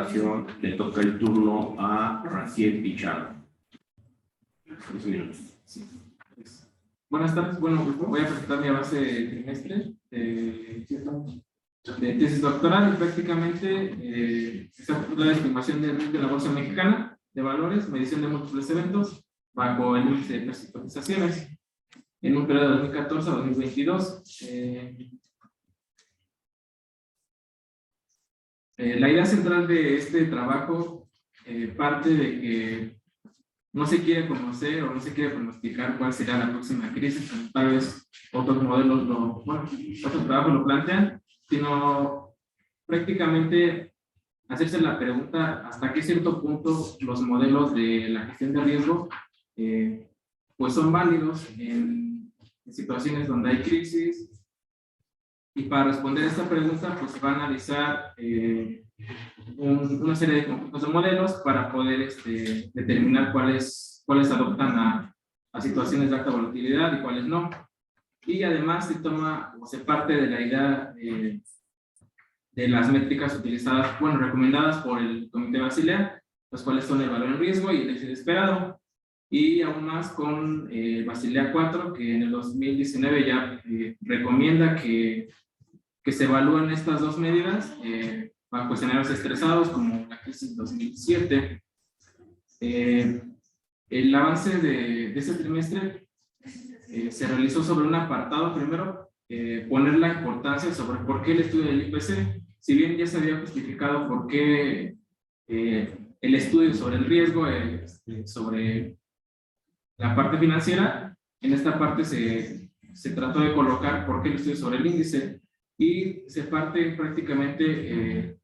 ocasión le toca el turno a Raciel Pichardo. 3 minutos. Sí. Buenas tardes. Bueno, voy a presentar mi avance de trimestre de tesis doctoral y prácticamente la estimación de riesgo de la Bolsa Mexicana de Valores, medición de múltiples eventos bajo el índice de precios y cotizaciones en un periodo de 2014 a 2022. La idea central de este trabajo parte de que no se quiere conocer o no se quiere pronosticar cuál será la próxima crisis, como tal vez otros modelos otros trabajos lo plantean, sino prácticamente hacerse la pregunta hasta qué cierto punto los modelos de la gestión de riesgo pues son válidos en situaciones donde hay crisis. Y para responder a esta pregunta, pues se va a analizar una serie de conjuntos de modelos para poder determinar cuáles adoptan a situaciones de alta volatilidad y cuáles no. Y además se toma o se parte de la idea de las métricas utilizadas, recomendadas por el Comité Basilea, los cuales son el valor en riesgo y el éxito esperado. Y aún más con Basilea 4, que en el 2019 ya recomienda que se evalúen estas dos medidas bajo escenarios estresados como la crisis 2007. El avance de este trimestre se realizó sobre un apartado. Primero, poner la importancia sobre por qué el estudio del IPC, si bien ya se había justificado por qué el estudio sobre el riesgo, sobre la parte financiera, en esta parte se trató de colocar por qué el estudio sobre el índice. Y se parte prácticamente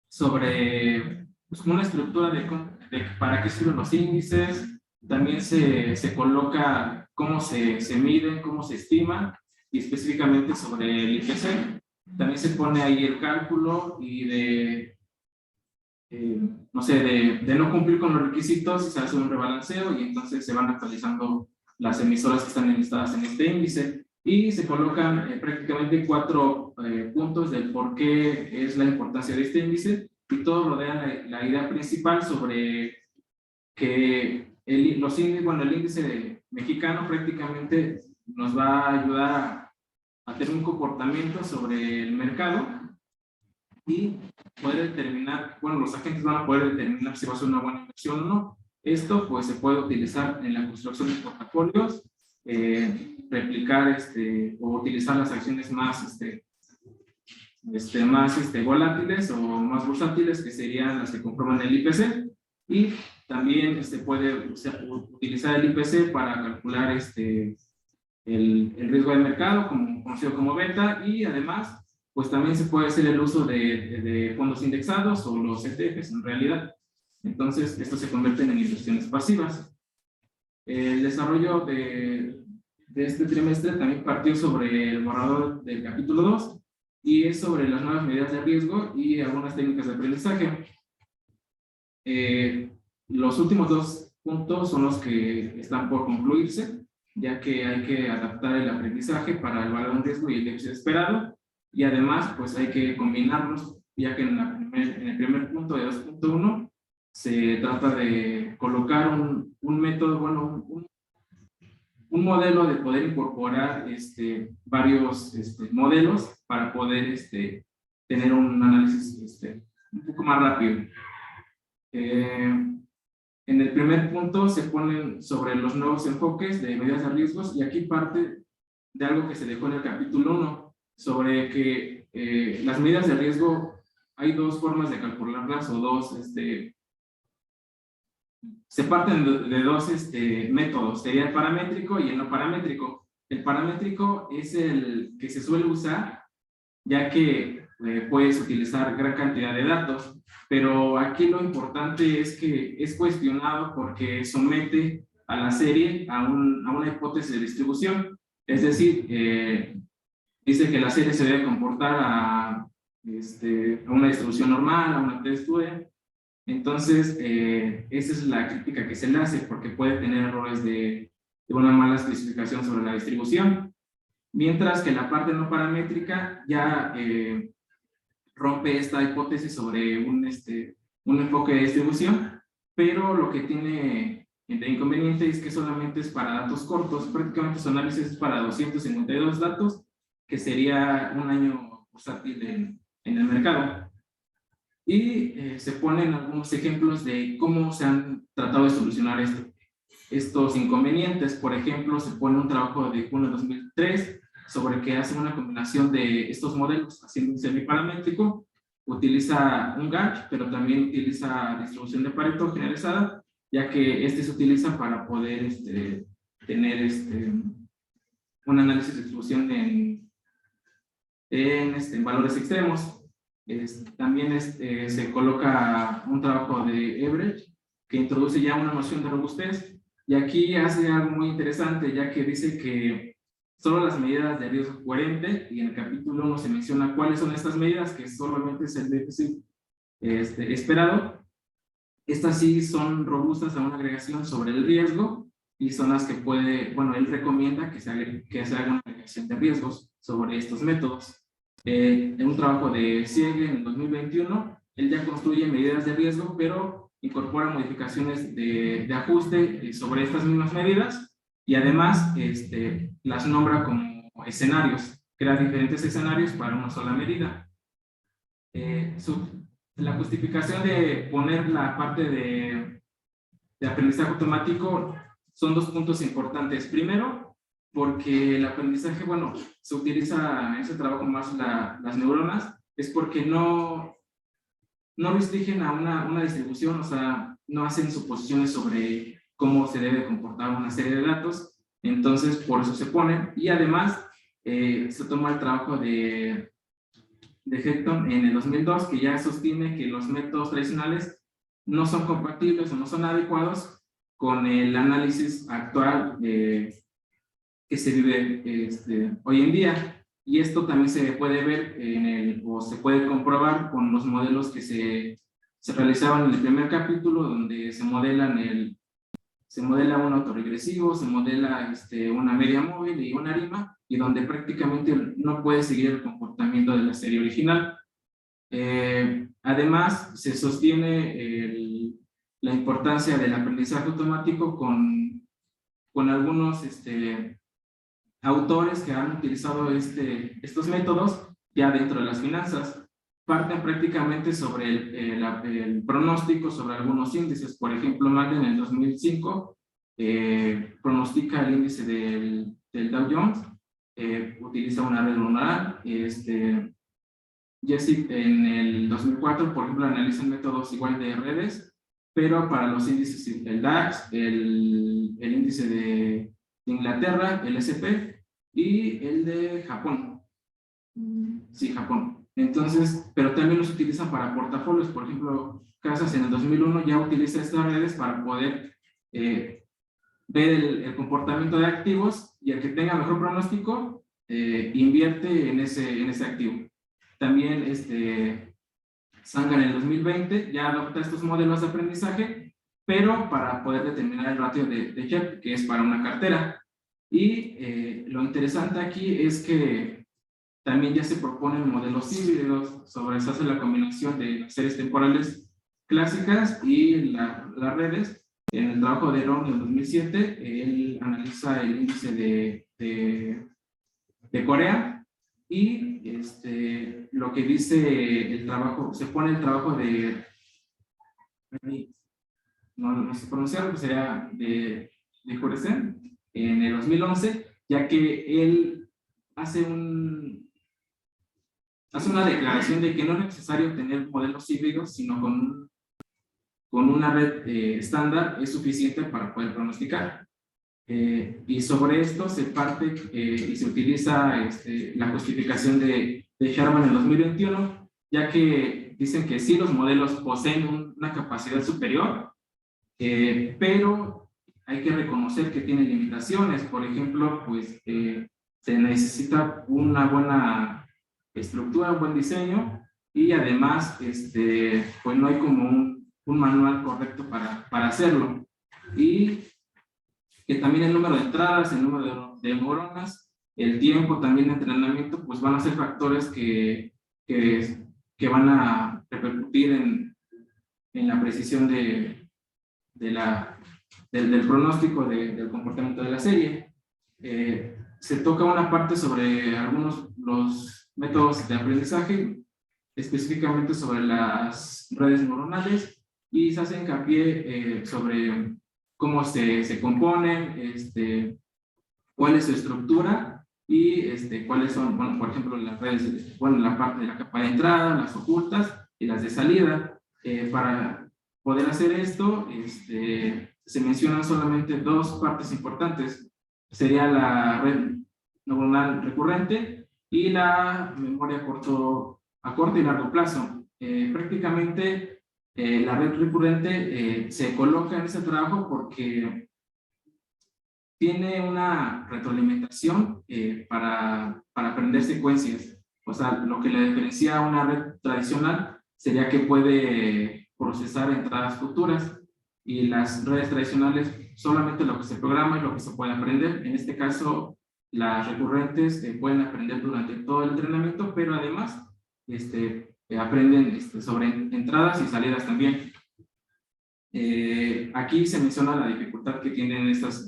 sobre una estructura de para qué sirven los índices. También se coloca cómo se miden, cómo se estima, y específicamente sobre el IPC. También se pone ahí el cálculo y de no cumplir con los requisitos, se hace un rebalanceo y entonces se van actualizando las emisoras que están enlistadas en este índice. Y se colocan prácticamente 4 puntos del por qué es la importancia de este índice, y todo rodea la idea principal sobre que el índice mexicano prácticamente nos va a ayudar a tener un comportamiento sobre el mercado y poder determinar, los agentes van a poder determinar si va a ser una buena inversión o no. Esto pues se puede utilizar en la construcción de portafolios, replicar o utilizar las acciones más volátiles o más bursátiles, que serían las que conforman el IPC, y también puede utilizar el IPC para calcular el riesgo de mercado, conocido como beta, y además pues también se puede hacer el uso de fondos indexados o los ETFs en realidad. Entonces estos se convierten en inversiones pasivas. El desarrollo de este trimestre también partió sobre el borrador del capítulo 2 y es sobre las nuevas medidas de riesgo y algunas técnicas de aprendizaje. Los últimos 2 puntos son los que están por concluirse, ya que hay que adaptar el aprendizaje para el valor en riesgo y el éxito esperado, y además pues hay que combinarlos, ya que en el primer punto de 2.1 se trata de colocar un método, un modelo de poder incorporar varios modelos para poder tener un análisis un poco más rápido. En el primer punto se ponen sobre los nuevos enfoques de medidas de riesgos, y aquí parte de algo que se dejó en el capítulo 1 sobre que las medidas de riesgo hay 2 formas de calcularlas, o 2 se parten de 2 métodos, sería el paramétrico y el no paramétrico. El paramétrico es el que se suele usar, ya que puedes utilizar gran cantidad de datos, pero aquí lo importante es que es cuestionado porque somete a la serie a una hipótesis de distribución. Es decir, dice que la serie se debe comportar a una distribución normal, a una t-square. Entonces, esa es la crítica que se le hace, porque puede tener errores de una mala especificación sobre la distribución. Mientras que la parte no paramétrica ya rompe esta hipótesis sobre un enfoque de distribución, pero lo que tiene de inconveniente es que solamente es para datos cortos, prácticamente su análisis es para 252 datos, que sería un año bursátil en el mercado. Y se ponen algunos ejemplos de cómo se han tratado de solucionar estos inconvenientes. Por ejemplo, se pone un trabajo de junio de 2003 sobre que hace una combinación de estos modelos haciendo un semiparamétrico, utiliza un GAC, pero también utiliza distribución de Pareto generalizada, ya que se utiliza para poder tener un análisis de distribución en valores extremos. También se coloca un trabajo de Everett que introduce ya una noción de robustez, y aquí hace algo muy interesante, ya que dice que solo las medidas de riesgo coherente, y en el capítulo 1 se menciona cuáles son estas medidas, que solamente es el déficit esperado. Estas sí son robustas a una agregación sobre el riesgo, y son las que él recomienda que se haga una agregación de riesgos sobre estos métodos. En un trabajo de Siege en 2021, él ya construye medidas de riesgo, pero incorpora modificaciones de ajuste sobre estas mismas medidas, y además las nombra como escenarios, crea diferentes escenarios para una sola medida. La justificación de poner la parte de aprendizaje automático son dos puntos importantes. Primero, porque el aprendizaje, se utiliza en ese trabajo más las neuronas, es porque no restringen a una distribución, o sea, no hacen suposiciones sobre cómo se debe comportar una serie de datos, entonces por eso se ponen. Y además se toma el trabajo de Hecton en el 2002, que ya sostiene que los métodos tradicionales no son compatibles o no son adecuados con el análisis actual que se vive hoy en día. Y esto también se puede ver o se puede comprobar con los modelos que se realizaban en el primer capítulo, donde se modela un autorregresivo, se modela una media móvil y una ARIMA, y donde prácticamente no puede seguir el comportamiento de la serie original. Además, se sostiene la importancia del aprendizaje automático con algunos autores que han utilizado estos métodos ya dentro de las finanzas. Parten prácticamente sobre el pronóstico sobre algunos índices. Por ejemplo, Mann en el 2005 pronostica el índice del Dow Jones, utiliza una red neuronal. Jesse en el 2004, por ejemplo, analiza métodos igual de redes, pero para los índices, el DAX, el índice de Inglaterra, el SP, y el de Japón. Sí, Japón. Entonces, pero también los utilizan para portafolios. Por ejemplo, Casas en el 2001 ya utiliza estas redes para poder ver el comportamiento de activos, y el que tenga mejor pronóstico invierte en ese activo. También Sanger en el 2020 ya adopta estos modelos de aprendizaje, pero para poder determinar el ratio de Hep, que es para una cartera. Y lo interesante aquí es que también ya se proponen modelos híbridos, se hace la combinación de las series temporales clásicas y las redes. En el trabajo de Ron en 2007, él analiza el índice de Corea, y lo que dice el trabajo, se pone el trabajo no sé pronunciarlo, pues sería de Juresen en el 2011, ya que él hace una declaración de que no es necesario tener modelos híbridos, sino con una red estándar es suficiente para poder pronosticar. Y sobre esto se parte y se utiliza la justificación de Sharman en 2021, ya que dicen que sí, los modelos poseen una capacidad superior, pero hay que reconocer que tienen limitaciones. Por ejemplo, pues se necesita una buena estructura, un buen diseño, y además pues no hay como un manual correcto para hacerlo. Y que también el número de entradas, el número de neuronas, el tiempo también de entrenamiento, pues van a ser factores que que van a repercutir en la precisión del pronóstico del comportamiento de la serie. Se toca una parte sobre los métodos de aprendizaje, específicamente sobre las redes neuronales, y se hace hincapié sobre cómo se componen, cuál es su estructura y cuáles son, bueno, por ejemplo, las redes, bueno, la parte de la capa de entrada, las ocultas y las de salida. Para poder hacer esto, se mencionan solamente dos partes importantes. Sería la red neuronal recurrente y la memoria a corto y largo plazo. Prácticamente la red recurrente se coloca en ese trabajo porque tiene una retroalimentación para aprender secuencias. O sea, lo que le diferencia a una red tradicional sería que puede procesar entradas futuras, y las redes tradicionales solamente lo que se programa y lo que se puede aprender. En este caso, las recurrentes pueden aprender durante todo el entrenamiento, pero además aprenden sobre entradas y salidas también. Aquí se menciona la dificultad que tienen estas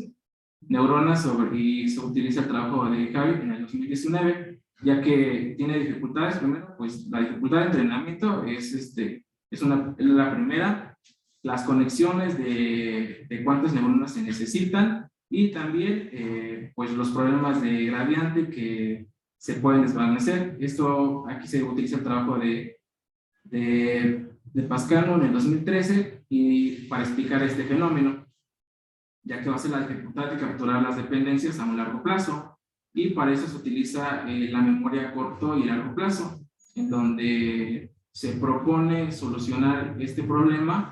neuronas y se utiliza el trabajo de Javi en el 2019, ya que tiene dificultades. Primero, pues la dificultad de entrenamiento es la primera, las conexiones de cuántas neuronas se necesitan, y también pues los problemas de gradiente que se pueden desvanecer. Esto aquí se utiliza el trabajo de Pascano en el 2013 y para explicar este fenómeno, ya que va a ser la dificultad de capturar las dependencias a un largo plazo, y para eso se utiliza la memoria a corto y largo plazo, en donde se propone solucionar este problema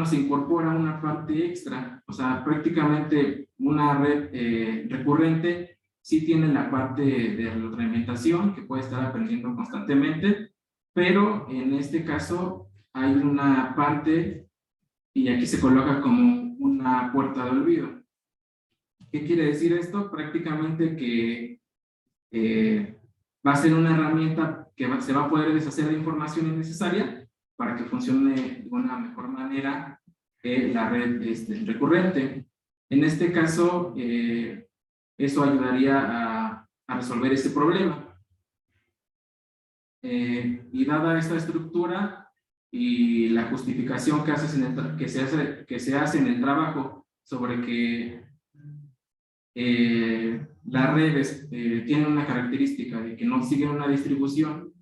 se incorpora una parte extra. O sea, prácticamente una red recurrente sí tiene la parte de retroalimentación, que puede estar aprendiendo constantemente, pero en este caso hay una parte, y aquí se coloca como una puerta de olvido. ¿Qué quiere decir esto? Prácticamente que va a ser una herramienta que se va a poder deshacer de información innecesaria para que funcione de una mejor manera la red recurrente. En este caso, eso ayudaría a resolver este problema. Y dada esta estructura y la justificación que se hace en el trabajo sobre que las redes tienen una característica de que no siguen una distribución,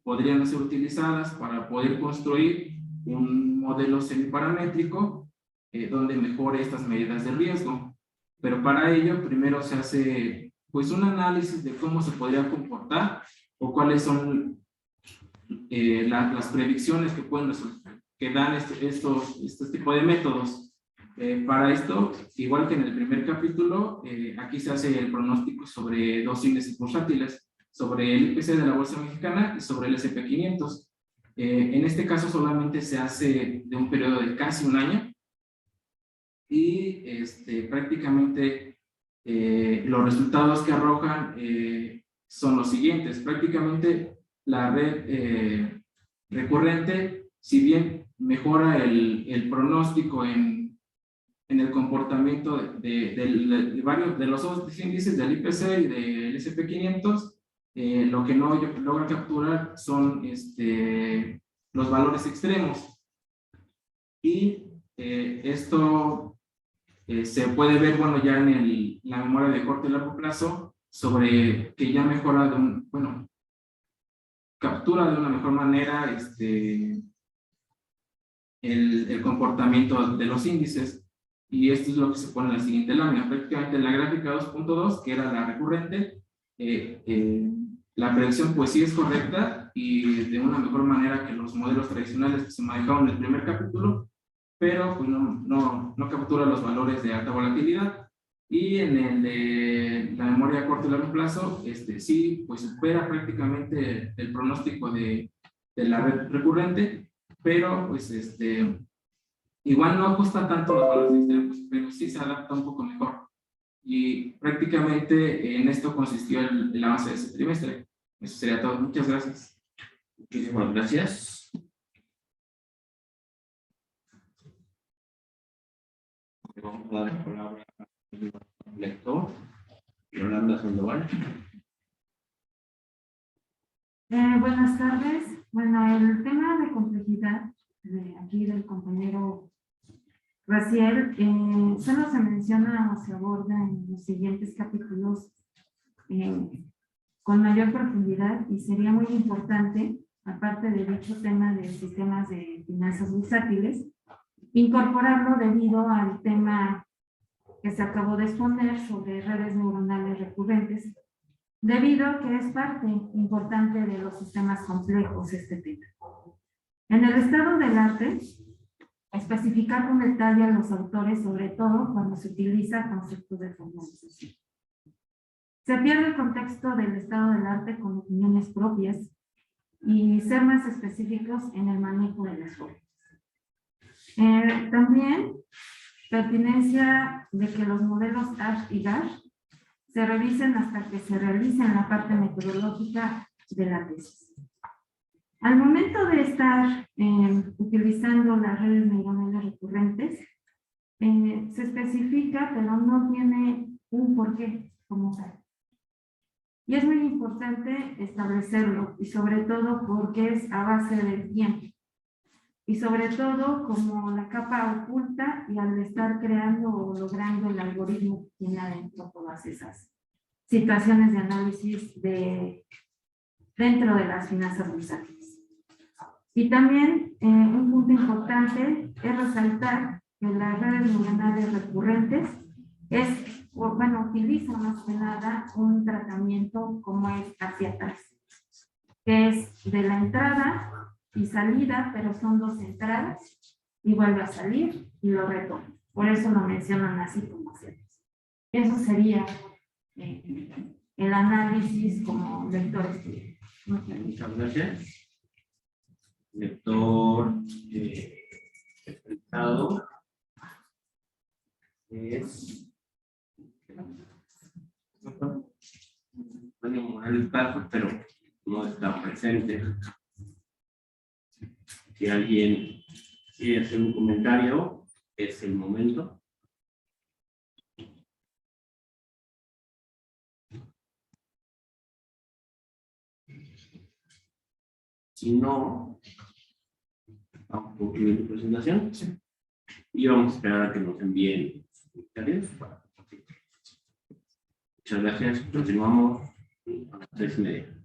podrían ser utilizadas para poder construir un modelo semiparamétrico donde mejore estas medidas de riesgo. Pero para ello primero se hace pues un análisis de cómo se podría comportar o cuáles son las predicciones que dan este tipo de métodos. Para esto, igual que en el primer capítulo, aquí se hace el pronóstico sobre dos índices bursátiles, sobre el IPC de la Bolsa Mexicana y sobre el S&P 500. En este caso solamente se hace de un periodo de casi un año, y prácticamente los resultados que arrojan son los siguientes. Prácticamente la red recurrente, si bien mejora el pronóstico en el comportamiento de los dos índices, del IPC y del S&P 500, lo que no logra capturar son los valores extremos. Y esto se puede ver, bueno, ya en la memoria de corto y largo plazo, sobre que ya mejora captura de una mejor manera el comportamiento de los índices. Y esto es lo que se pone en la siguiente lámina. Prácticamente en la gráfica 2.2, que era la recurrente, la predicción pues sí es correcta y de una mejor manera que los modelos tradicionales que se manejaron en el primer capítulo, pero pues no captura los valores de alta volatilidad. Y en el de la memoria a corto y largo plazo, sí pues supera prácticamente el pronóstico de la red recurrente, pero pues igual no ajusta tanto los valores extremos, pero sí se adapta un poco mejor. Y prácticamente en esto consistió el avance de ese trimestre. Eso sería todo. Muchas gracias. Muchísimas gracias. Vamos a dar la palabra al lector, Yolanda Sandoval. Buenas tardes. Bueno, el tema de complejidad de aquí del compañero Raciel solo se menciona o se aborda en los siguientes capítulos con mayor profundidad, y sería muy importante, aparte de dicho tema de sistemas de finanzas bursátiles, incorporarlo debido al tema que se acabó de exponer sobre redes neuronales recurrentes, debido a que es parte importante de los sistemas complejos este tema. En el estado del arte, especificar con detalle a los autores, sobre todo cuando se utiliza conceptos de formalización. Se pierde el contexto del estado del arte con opiniones propias y ser más específicos en el manejo de las formas. También, pertinencia de que los modelos ASH y GASH se revisen hasta que se realicen la parte metodológica de la tesis. Al momento de estar utilizando las redes neuronales recurrentes, se especifica, pero no tiene un porqué como tal. Y es muy importante establecerlo, y sobre todo porque es a base del tiempo. Y sobre todo como la capa oculta, y al estar creando o logrando el algoritmo que tiene adentro todas esas situaciones de análisis dentro de las finanzas bursátiles. Y también un punto importante es resaltar que las redes neuronales recurrentes utilizan más que nada un tratamiento como es hacia atrás, que es de la entrada y salida, pero son dos entradas y vuelve a salir y lo retoma. Por eso lo mencionan así como hacia atrás. Eso sería el análisis como lector estudiante. Muchas gracias. Lector explicado es Morales Paso, pero no está presente. Si alguien quiere hacer un comentario, es el momento. Si no, vamos a concluir la presentación. Sí. Y vamos a esperar a que nos envíen sus comentarios. Muchas gracias. Continuamos a las 3:30.